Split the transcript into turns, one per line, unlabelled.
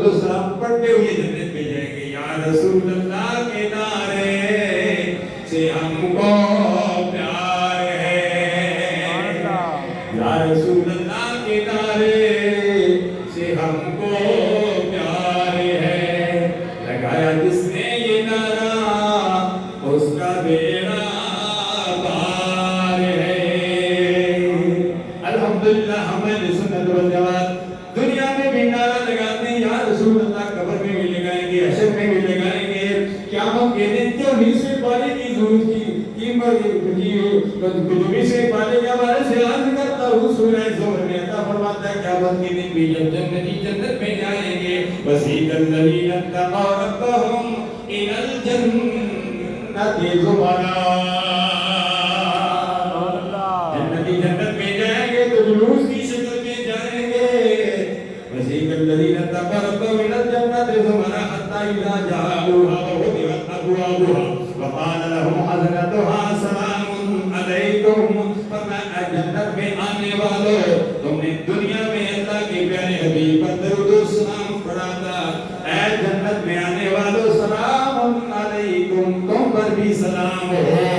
درود و سلام پڑھتے ہوئے جنت میں جائیں گے. یا رسول اللہ کے نعرے سے ہم کو پیار ہے, یا رسول اللہ کے نعرے سے ہم کو پیار ہے. لگایا جس نے یہ نعرہ اس کا بیڑا پار ہے. الحمدللہ ہمیں سنت والجماعت دنیا میں بھی نعرہ لگاتے ہیں, یا رسول اللہ قبر میں بھی لگائیں گے, حشر میں بھی لگائیں گے, قیامت کے دن جو حصے پانے کی ضرورت کی سے پانے کے ہمارے سے عرض کرتا ہوں سورہ زمر میں عطا فرماتا ہے قیامت کے دن بھی جب جنتی جنت میں جائیں گے. وسیق الذین اتقوا ربهم الی الجنۃ زمرا, جنتی جنت میں جائیں گے تو جلوس کی شکل میں جائیں گے. وسیق الذین اتقوا ربهم الی الجنۃ زمرا حتی اذا جاءوها وفتحت ابوابها وقال لهم خزنتها سلام علیکم. فرمایا جنت میں آنے والوں تم نے دنیا میں اللہ کے پیارے حبیب پر درود و سلام پڑھا تھا, اے جنت میں آنے والوں سلام علیکم, تم پر بھی سلام ہو.